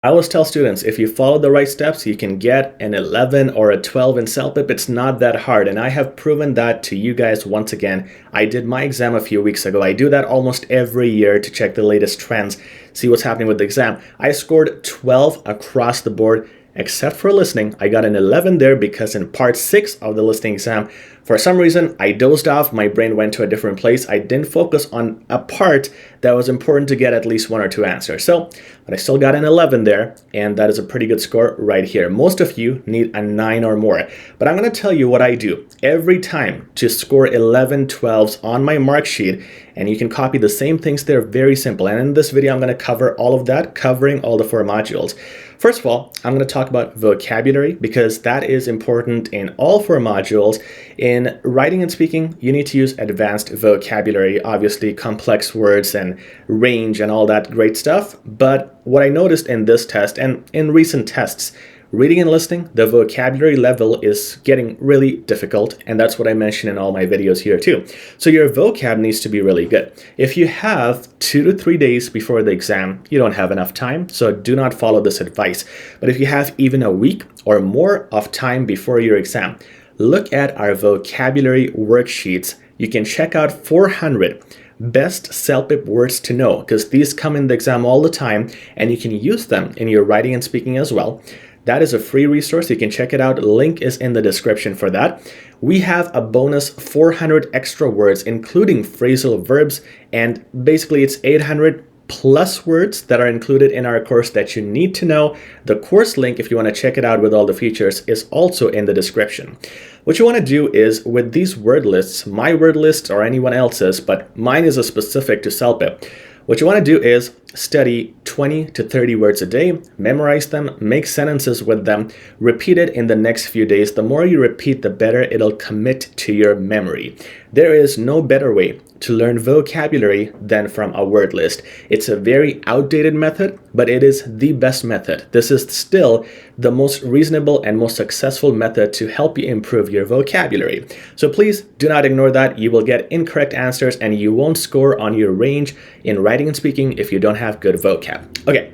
I always tell students, if you follow the right steps, you can get an 11 or a 12 in CELPIP. It's not that hard, and I have proven that to you guys once again. I did my exam a few weeks ago. I do that almost every year to check the latest trends, see what's happening with the exam. I scored 12 across the board, except for listening. I got an 11 there because in part 6 of the listening exam, for some reason, I dozed off, my brain went to a different place. I didn't focus on a part that was important to get at least 1 or 2 answers. But I still got an 11 there, and that is a pretty good score right here. Most of you need a 9 or more. But I'm going to tell you what I do every time to score 11, 12s on my mark sheet, and you can copy the same things. They're very simple. And in this video, I'm going to cover all of that, covering all the 4 modules. First of all, I'm going to talk about vocabulary because that is important in all 4 modules. In writing and speaking, you need to use advanced vocabulary, obviously complex words and range and all that great stuff. But what I noticed in this test and in recent tests, reading and listening, the vocabulary level is getting really difficult, and that's what I mentioned in all my videos here too. So your vocab needs to be really good. If you have 2 to 3 days before the exam, you don't have enough time, so do not follow this advice. But if you have even a week or more of time before your exam, look at our vocabulary worksheets. You can check out 400 best CELPIP words to know, because these come in the exam all the time, and you can use them in your writing and speaking as well. That is a free resource. You can check it out. Link is in the description for that. We have a bonus 400 extra words, including phrasal verbs, and basically it's 800 plus words that are included in our course that you need to know. The course link, if you want to check it out with all the features, is also in the description. What you want to do is, with these word lists, my word list or anyone else's, but mine is a specific to CELPIP, what you want to do is study 20 to 30 words a day, memorize them, make sentences with them, repeat it in the next few days. The more you repeat, the better it'll commit to your memory. There is no better way to learn vocabulary than from a word list. It's a very outdated method, but it is the best method. This is still the most reasonable and most successful method to help you improve your vocabulary. So please do not ignore that. You will get incorrect answers and you won't score on your range in writing and speaking if you don't have good vocab. Okay,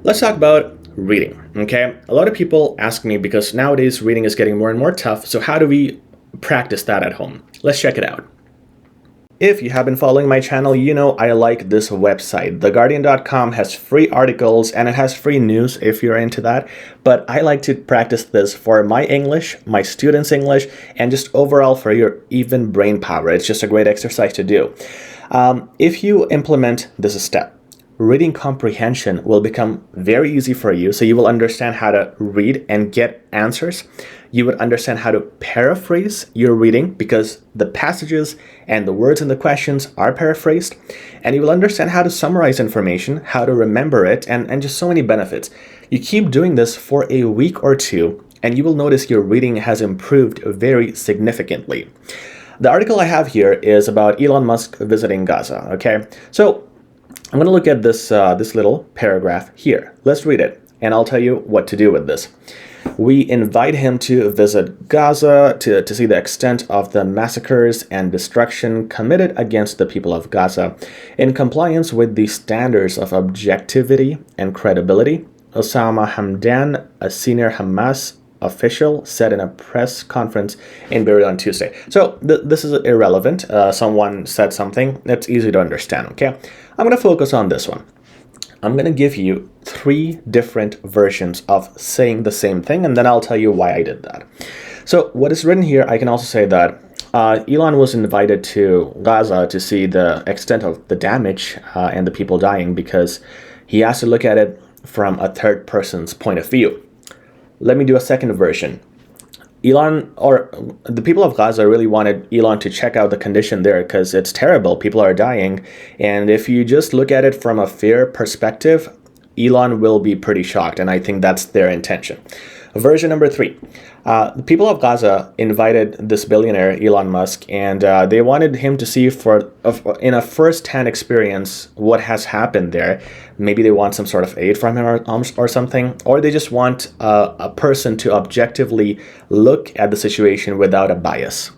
let's talk about reading. Okay, a lot of people ask me, because nowadays reading is getting more and more tough, so how do we practice that at home? Let's check it out. If you have been following my channel, you know I like this website. TheGuardian.com has free articles and it has free news if you're into that. But I like to practice this for my English, my students' English, and just overall for your even brain power. It's just a great exercise to do. If you implement this step, reading comprehension will become very easy for you. So you will understand how to read and get answers. You would understand how to paraphrase your reading because the passages and the words in the questions are paraphrased. And you will understand how to summarize information, how to remember it, and just so many benefits. You keep doing this for a week or 2, and you will notice your reading has improved very significantly. The article I have here is about Elon Musk visiting Gaza, okay? So I'm going to look at this little paragraph here. Let's read it, and I'll tell you what to do with this. We invite him to visit Gaza to see the extent of the massacres and destruction committed against the people of Gaza. In compliance with the standards of objectivity and credibility, Osama Hamdan, a senior Hamas official, said in a press conference in Beirut on Tuesday. So this is irrelevant. Someone said something. It's easy to understand, okay? I'm going to focus on this one. I'm going to give you 3 different versions of saying the same thing, and then I'll tell you why I did that. So what is written here, I can also say that Elon was invited to Gaza to see the extent of the damage and the people dying because he has to look at it from a third person's point of view. Let me do a second version. Elon, or the people of Gaza, really wanted Elon to check out the condition there because it's terrible. People are dying. And if you just look at it from a fair perspective, Elon will be pretty shocked. And I think that's their intention. Version number 3. The people of Gaza invited this billionaire, Elon Musk, and they wanted him to see in a first-hand experience what has happened there. Maybe they want some sort of aid from him or something, or they just want a person to objectively look at the situation without a bias.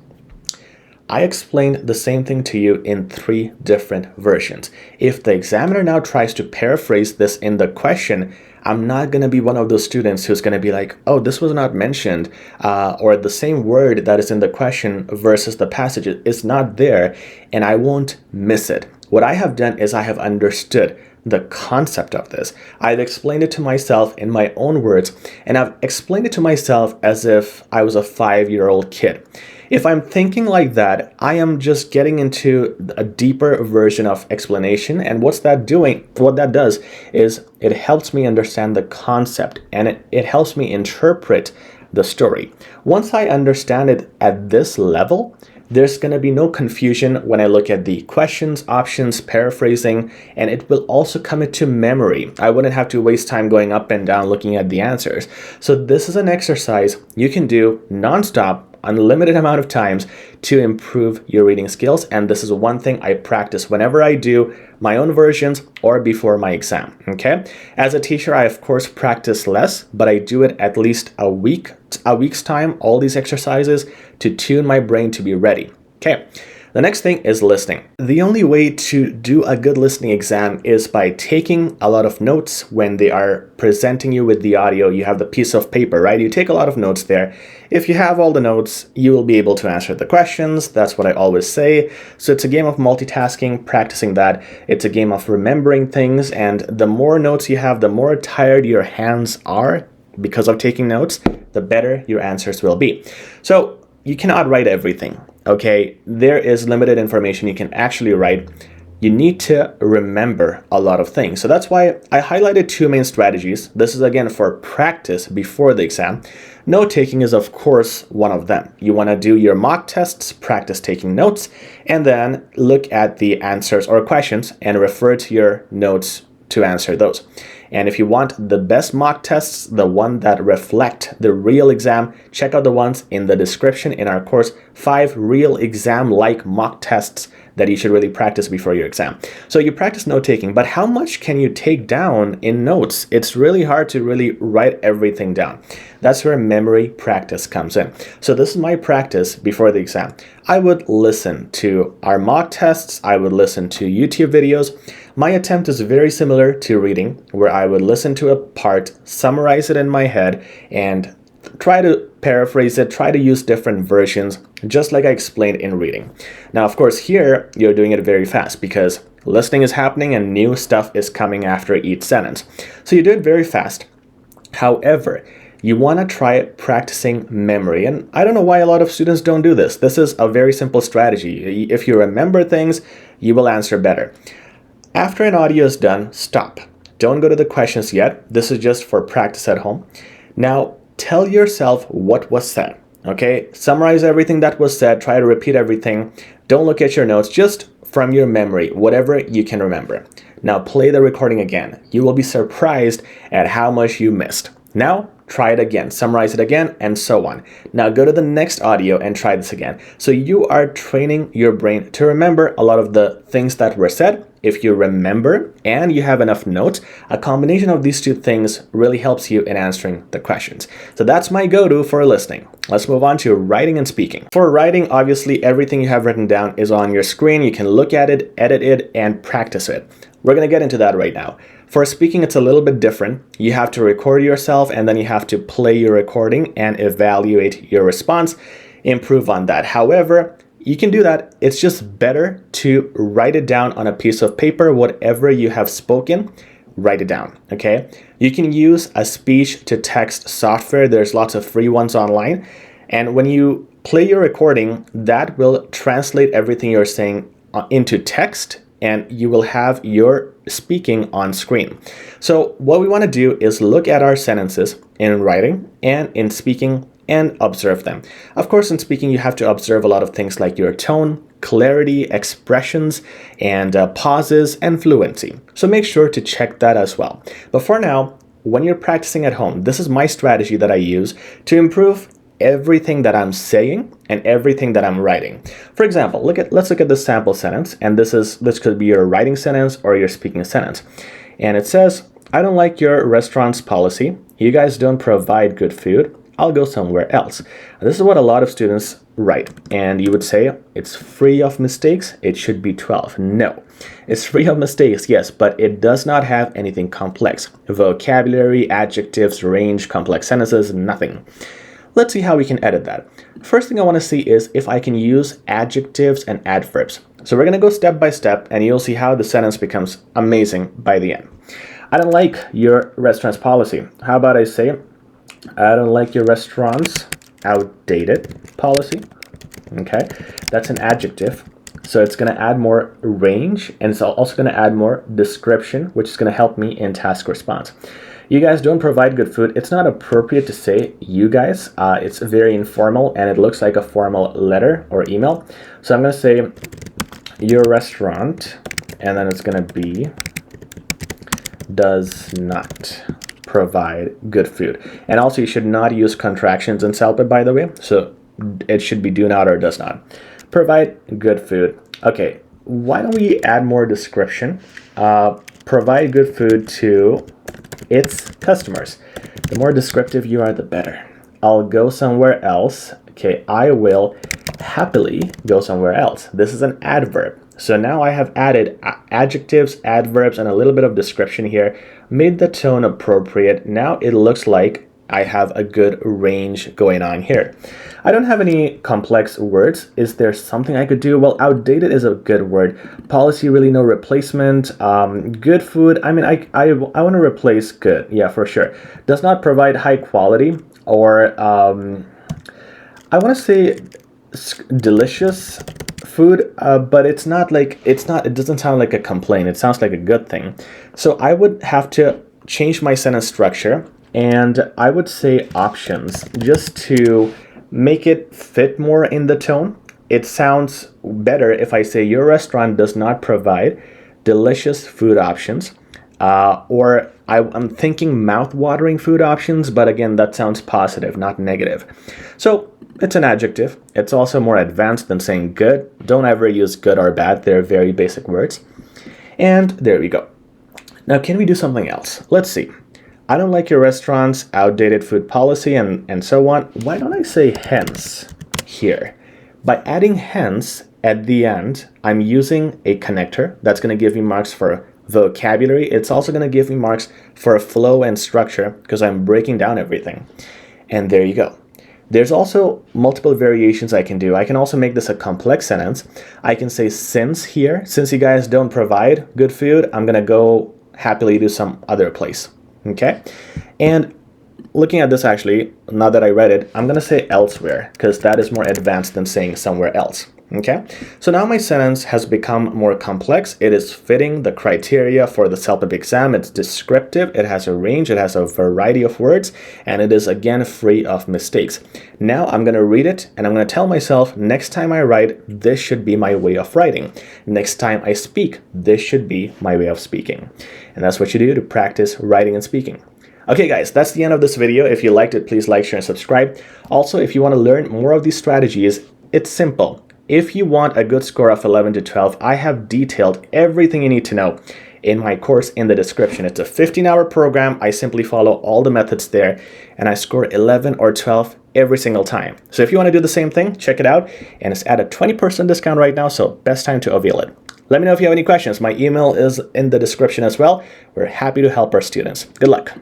I explained the same thing to you in 3 different versions. If the examiner now tries to paraphrase this in the question, I'm not going to be one of those students who's going to be like, oh, this was not mentioned, or the same word that is in the question versus the passage is not there, and I won't miss it. What I have done is I have understood the concept of this. I've explained it to myself in my own words, and I've explained it to myself as if I was a 5-year-old kid. If I'm thinking like that, I am just getting into a deeper version of explanation. And what's that doing? What that does is it helps me understand the concept, and it helps me interpret the story. Once I understand it at this level, there's going to be no confusion when I look at the questions, options, paraphrasing, and it will also come into memory. I wouldn't have to waste time going up and down looking at the answers. So this is an exercise you can do nonstop, unlimited amount of times to improve your reading skills. And this is one thing I practice whenever I do my own versions or before my exam. Okay. As a teacher, I of course practice less, but I do it at least a week's time, all these exercises to tune my brain to be ready. Okay. The next thing is listening. The only way to do a good listening exam is by taking a lot of notes. When they are presenting you with the audio, you have the piece of paper, right? You take a lot of notes there. If you have all the notes, you will be able to answer the questions. That's what I always say. So it's a game of multitasking, practicing that. It's a game of remembering things. And the more notes you have, the more tired your hands are because of taking notes, the better your answers will be. So you cannot write everything. Okay, there is limited information you can actually write. You need to remember a lot of things. So that's why I highlighted 2 main strategies. This is again for practice before the exam. Note taking is of course one of them. You want to do your mock tests, practice taking notes, and then look at the answers or questions and refer to your notes to answer those. And if you want the best mock tests, the one that reflect the real exam, check out the ones in the description in our course, 5 real exam-like mock tests that you should really practice before your exam. So you practice note taking, but how much can you take down in notes? It's really hard to really write everything down. That's where memory practice comes in. So this is my practice before the exam. I would listen to our mock tests. I would listen to YouTube videos. My attempt is very similar to reading, where I would listen to a part, summarize it in my head, and try to paraphrase it, try to use different versions, just like I explained in reading. Now, of course, here you're doing it very fast because listening is happening and new stuff is coming after each sentence. So you do it very fast. However, you want to try practicing memory. And I don't know why a lot of students don't do this. This is a very simple strategy. If you remember things, you will answer better. After an audio is done, stop. Don't go to the questions yet. This is just for practice at home. Now, tell yourself what was said. Okay? Summarize everything that was said. Try to repeat everything. Don't look at your notes. Just from your memory, whatever you can remember. Now, play the recording again. You will be surprised at how much you missed. Now, try it again, summarize it again, and so on. Now go to the next audio and try this again. So you are training your brain to remember a lot of the things that were said. If you remember and you have enough notes, a combination of these 2 things really helps you in answering the questions. So that's my go-to for listening. Let's move on to writing and speaking. For writing, obviously, everything you have written down is on your screen. You can look at it, edit it, and practice it. We're going to get into that right now. For speaking, it's a little bit different. You have to record yourself and then you have to play your recording and evaluate your response, improve on that. However, you can do that. It's just better to write it down on a piece of paper. Whatever you have spoken, write it down, okay? You can use a speech-to-text software. There's lots of free ones online. And when you play your recording, that will translate everything you're saying into text, and you will have your speaking on screen. So what we want to do is look at our sentences in writing and in speaking and observe them. Of course, in speaking, you have to observe a lot of things like your tone, clarity, expressions, and pauses and fluency. So make sure to check that as well. But for now, when you're practicing at home, this is my strategy that I use to improve everything that I'm saying and everything that I'm writing. For example, let's look at the sample sentence, and this could be your writing sentence or your speaking sentence. And it says, I don't like your restaurant's policy. You guys don't provide good food. I'll go somewhere else. This is what a lot of students write, and you would say it's free of mistakes, it should be 12. No, it's free of mistakes, yes, but it does not have anything complex. Vocabulary, adjectives, range, complex sentences, nothing. Let's see how we can edit that. First thing I want to see is if I can use adjectives and adverbs. So we're going to go step by step, and you'll see how the sentence becomes amazing by the end. I don't like your restaurant's policy. How about I say, I don't like your restaurant's outdated policy. Okay, that's an adjective. So it's going to add more range, and it's also going to add more description, which is going to help me in task response. You guys don't provide good food. It's not appropriate to say you guys. It's very informal, and it looks like a formal letter or email. So I'm going to say your restaurant, and then it's going to be does not provide good food. And also you should not use contractions in CELPIP, by the way. So it should be do not or does not. Provide good food. Okay, why don't we add more description? Provide good food to its customers. The more descriptive you are, the better. I'll go somewhere else. Okay, I will happily go somewhere else. This is an adverb. So now I have added adjectives, adverbs, and a little bit of description here, made the tone appropriate. Now it looks like I have a good range going on here. I don't have any complex words. Is there something I could do? Well, outdated is a good word. Policy, really no replacement. Good food. I mean, I want to replace good. Yeah, for sure. Does not provide high quality, or I want to say delicious food, but it doesn't sound like a complaint. It sounds like a good thing. So I would have to change my sentence structure, and I would say options just to make it fit more in the tone. It sounds better if I say your restaurant does not provide delicious food options, or I'm thinking mouth-watering food options, but again, that sounds positive, not negative. So it's an adjective. It's also more advanced than saying good. Don't ever use good or bad. They're very basic words. And there we go. Now, can we do something else? Let's see. I don't like your restaurant's outdated food policy and so on. Why don't I say hence here? By adding hence at the end, I'm using a connector that's going to give me marks for vocabulary. It's also going to give me marks for flow and structure because I'm breaking down everything. And there you go. There's also multiple variations I can do. I can also make this a complex sentence. I can say since here. Since you guys don't provide good food, I'm going to go happily to some other place. Okay? And looking at this actually, now that I read it, I'm going to say elsewhere because that is more advanced than saying somewhere else. Okay, so now my sentence has become more complex. It is fitting the criteria for the CELPIP exam. It's descriptive, it has a range, it has a variety of words, and it is again free of mistakes. Now I'm going to read it and I'm going to tell myself next time I write, this should be my way of writing. Next time I speak, this should be my way of speaking. And that's what you do to practice writing and speaking. Okay guys, that's the end of this video. If you liked it, please like, share, and subscribe. Also, if you want to learn more of these strategies, it's simple. If you want a good score of 11 to 12, I have detailed everything you need to know in my course in the description. It's a 15-hour program. I simply follow all the methods there, and I score 11 or 12 every single time. So if you want to do the same thing, check it out, and it's at a 20% discount right now, so best time to avail it. Let me know if you have any questions. My email is in the description as well. We're happy to help our students. Good luck.